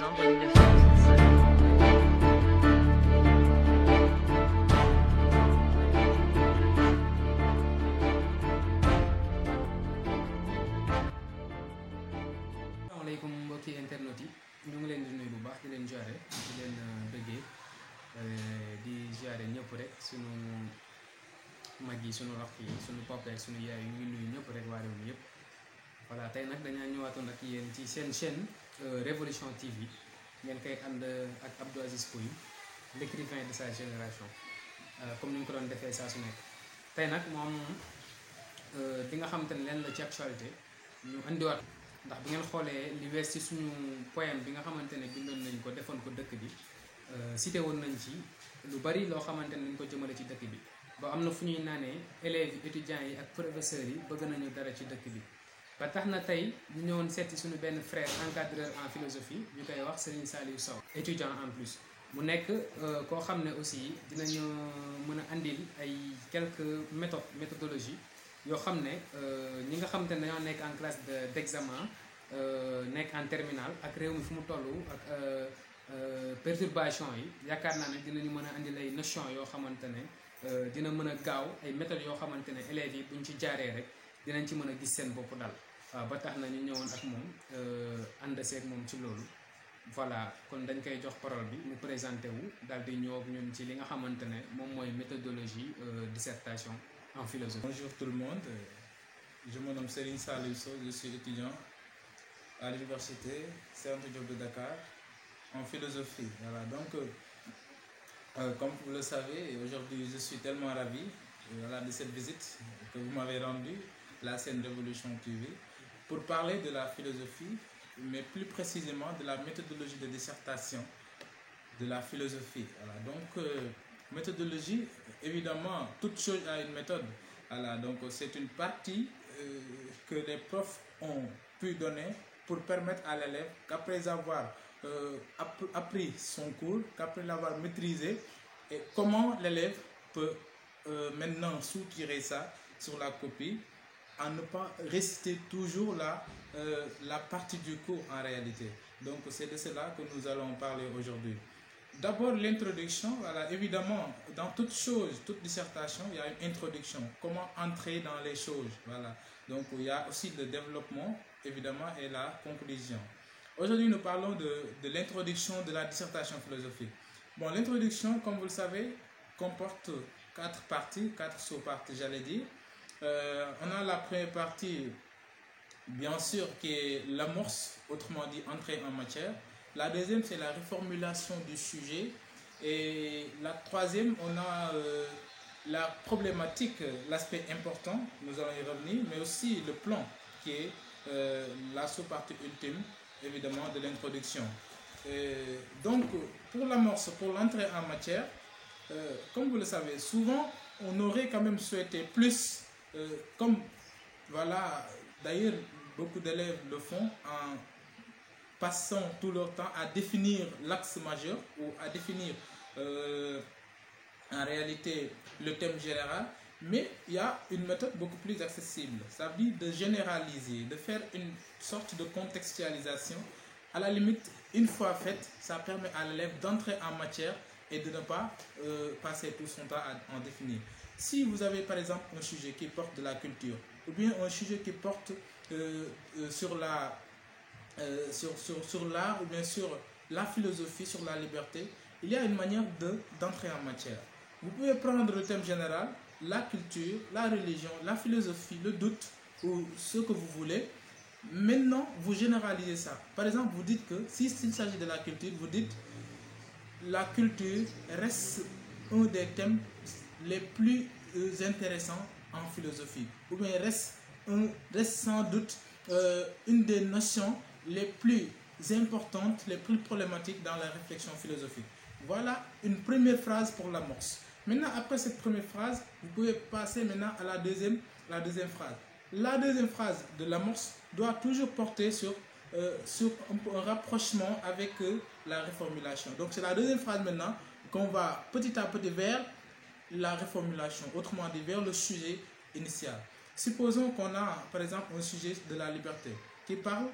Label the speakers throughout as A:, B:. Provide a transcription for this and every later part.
A: novembre 1965.
B: asalaamaaleykum mbokki internet yi ñu ngi leen di nuyu bu baax di leen jaare di leen bëggee di jaare ñëpp rek sunu mag yi sunu rakk yi sunu papa ak sunu yaay yi ñu ngi nuyu ñëpp rek waa réew mi yëpp. voilà tey nag dañaa ñëwaatoon ak yéen ci seen chaîne Révolution TV ngeen koy ànd ak Abdou Aziz Pouye l'écrivain de sa génération comme ni ñu ko doon defee saa su nekk. tey nag moom li nga xamante ne leen la ci actualité ñu andiwaat. ndax bi ngeen xoolee li wees ci suñu poème bi nga xamante ne bindoon nañ ko defoon ko dëkk bi cité woon nañ ci lu bari loo xamante ne dañ ko jëmale ci dëkk bi ba am na fu ñuy naanee élèves yi étudiants yi ak professeurs yi bëgg nañu dara ci dëkk bi. ba tax na tey ñu ñëwoon seeti suñu benn frère encadreur en philosophie ñu koy wax Serigne Saliou Sow étudiant en plus mu nekk koo xam ne aussi dinañu mën a andil ay quelques méthodologies yoo xam ne ñi nga xamante ne dañoo nekk en classe d'examen nekk en terminale ak réew mi fu mu toll ak perturbation yi yaakaar naa ne dinañu mën a andi ay notion yoo xamante ne dina mën a gaaw ay méthodes yoo xamante ne élèves yi buñ ci jaaree rek dinañ ci mën a gis seen bopp daal waaw ba tax na ñu ñëwoon ak moom ànd seeg moom ci loolu. voilà kon dañ koy jox parole bi mu présenté wu daal di ñëw ak ñun ci li nga xamante ne moom mooy méthodologie dissertation en philosophie.
C: Bonjour tout le monde, je me nomme Serigne Saliou Sow, je suis étudiant à l'université Cheikh Anta Diop de Dakar en philosophie. Voilà, donc comme vous le savez, aujourd'hui je suis tellement ravi voilà, de cette visite que vous m'avez rendue, la chaîne Révolution TV, pour parler de la philosophie, mais plus précisément de la méthodologie de dissertation de la philosophie. Voilà, donc méthodologie, évidemment, toute chose a une méthode. Voilà, donc c'est une partie que les profs ont pu donner pour permettre à l'élève qu'après avoir appris son cours, qu'après l'avoir maîtrisé, et comment l'élève peut maintenant soutirer ça sur la copie, en ne pas réciter toujours la partie du cours en réalité. Donc c'est de cela que nous allons parler aujourd'hui. D'abord l'introduction, voilà, évidemment dans toute chose, toute dissertation, il y a une introduction, comment entrer dans les choses, voilà. Donc il y a aussi le développement évidemment et la conclusion. Aujourd'hui nous parlons de l'introduction de la dissertation philosophique. Bon, l'introduction, comme vous le savez, comporte 4 parties, 4 sous-parties j'allais dire. On a la première partie bien sûr qui est l'amorce, autrement dit entrée en matière. La deuxième, c'est la reformulation du sujet. Et la troisième, on a la problématique, l'aspect important, nous allons y revenir, mais aussi le plan, qui est la sous-partie ultime, évidemment, de l'introduction. Donc, pour l'amorce, pour l'entrée en matière, comme vous le savez, souvent, on aurait quand même souhaité plus, comme, voilà, d'ailleurs, beaucoup d'élèves le font en passant tout leur temps à définir l'axe majeur ou à définir en réalité le thème général, mais il y a une méthode beaucoup plus accessible, ça veut dire de généraliser, de faire une sorte de contextualisation. À la limite, une fois faite, ça permet à l'élève d'entrer en matière et de ne pas passer tout son temps à en définir. Si vous avez par exemple un sujet qui porte de la culture, ou bien un sujet qui porte sur l'art, ou bien sur la philosophie, sur la liberté, il y a une manière d'entrer en matière. Vous pouvez prendre le thème général, la culture, la religion, la philosophie, le doute, ou ce que vous voulez. Maintenant, vous généralisez ça. Par exemple, vous dites que, s'il s'agit de la culture, vous dites la culture reste un des thèmes les plus intéressants en philosophie. Ou bien reste sans doute une des notions les plus importantes, les plus problématiques dans la réflexion philosophique. Voilà une première phrase pour l'amorce. Maintenant, après cette première phrase, vous pouvez passer maintenant à la deuxième phrase. La deuxième phrase de l'amorce doit toujours porter sur un rapprochement avec la reformulation. Donc c'est la deuxième phrase maintenant qu'on va petit à petit vers la reformulation, autrement dit vers le sujet initial. Supposons qu'on a par exemple un sujet de la liberté qui parle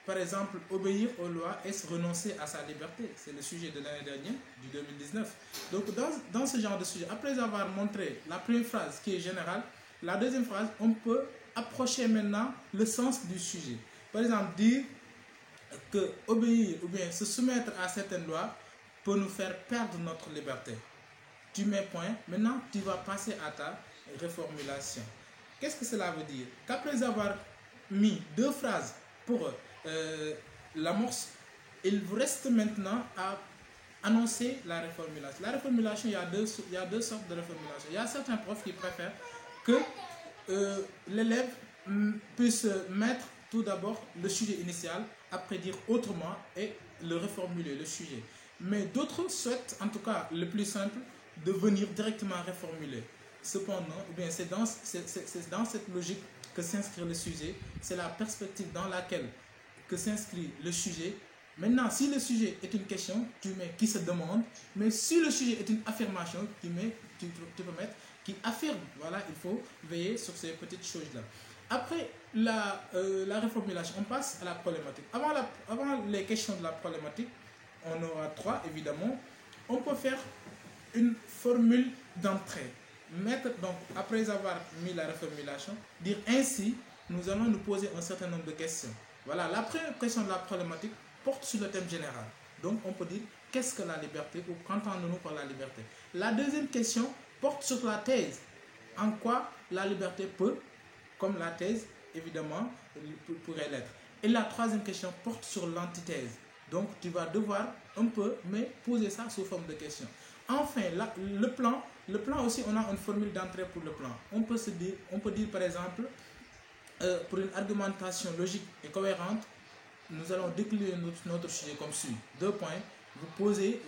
C: par exemple, obéir aux lois, est-ce renoncer à sa liberté? C'est le sujet de l'année dernière, du 2019. Donc, dans ce genre de sujet, après avoir montré la première phrase qui est générale, la deuxième phrase, on peut approcher maintenant le sens du sujet. Par exemple, dire que obéir ou bien se soumettre à certaines lois peut nous faire perdre notre liberté. Tu mets point, maintenant tu vas passer à ta reformulation. Qu'est-ce que cela veut dire? Qu'après avoir mis deux phrases pour l'amorce, il vous reste maintenant à annoncer la reformulation. La reformulation, il y a deux sortes de reformulation. Il y a certains profs qui préfèrent que l'élève puisse mettre tout d'abord le sujet initial, après dire autrement et le reformuler, le sujet. Mais d'autres souhaitent, en tout cas le plus simple, de venir directement reformuler. Cependant, eh bien, c'est dans cette logique que s'inscrit le sujet, c'est la perspective dans laquelle que s'inscrit le sujet. Maintenant, si le sujet est une question, tu mets qui se demande, mais si le sujet est une affirmation, tu peux mettre qui affirme. Voilà, il faut veiller sur ces petites choses-là. Après la reformulation, on passe à la problématique. Avant les questions de la problématique, on aura trois évidemment. On peut faire une formule d'entrée. Donc, après avoir mis la reformulation, dire ainsi, nous allons nous poser un certain nombre de questions. Voilà, la première question de la problématique porte sur le thème général. Donc, on peut dire qu'est-ce que la liberté ou qu'entendons-nous par la liberté. La deuxième question porte sur la thèse. En quoi la liberté peut, comme la thèse, évidemment, pourrait l'être. Et la troisième question porte sur l'antithèse. Donc, tu vas devoir un peu, mais poser ça sous forme de question. Enfin, le plan aussi, on a une formule d'entrée pour le plan. On peut dire par exemple, pour une argumentation logique et cohérente, nous allons décliner notre sujet comme suit. 2 points, vous posez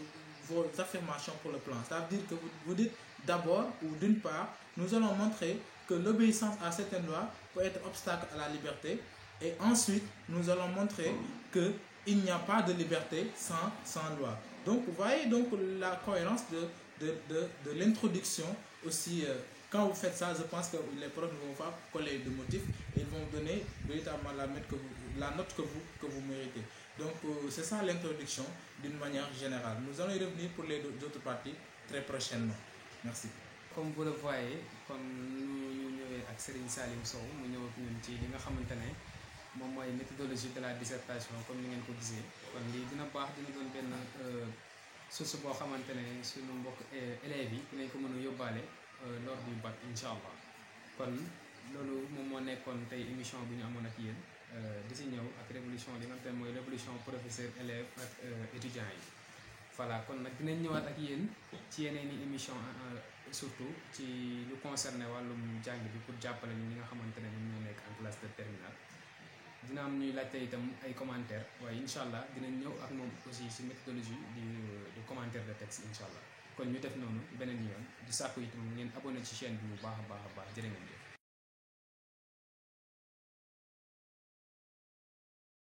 C: vos affirmations pour le plan. Ça veut dire que vous dites d'abord ou d'une part, nous allons montrer que l'obéissance à certaines lois peut être obstacle à la liberté. Et ensuite, nous allons montrer qu'il n'y a pas de liberté sans loi. Donc, vous voyez donc la cohérence de l'introduction aussi. Quand vous faites ça, je pense que les profs ne vont pas coller de motifs et ils vont vous donner véritablement la note que vous méritez. Donc, c'est ça l'introduction d'une manière générale. Nous allons y revenir pour les autres parties très prochainement. Merci.
B: Comme vous le voyez, comme nous ñëwee ak Serigne Salim Sow mu ñëw ak ñun ci li nga xamante ne moom mooy méthodologie de la dissertation comme ni ngeen ko gisee kon lii dina baax dina doon benn source boo xamante ne suñu mbokk élèves yi dinañ ko mën a yóbbaale lors du bac incha allah kon loolu moom moo nekkoon tey émission bi ñu amoon ak yéen di si ñëw ak révolution li nga xam ne mooy révolution professeur élève ak étudiants yi. Voilà kon nag dinañ ñëwaat ak yéen ci yeneen i émission surtout ci lu concerné wàllum jàng bi pour jàppale ñu ñi nga xamante ne ñoom ñoo nekk en classe de terminale dina am ñuy laajte itam ay commentaires waaye incha allah dinañ ñëw ak moom aussi si méthodologie du commentaire de texte incha allah kon ñu def noonu beneen yoon di sàkku itam ngeen abonné ci chaîne bi bu baax a baax jërë ngeen jëf.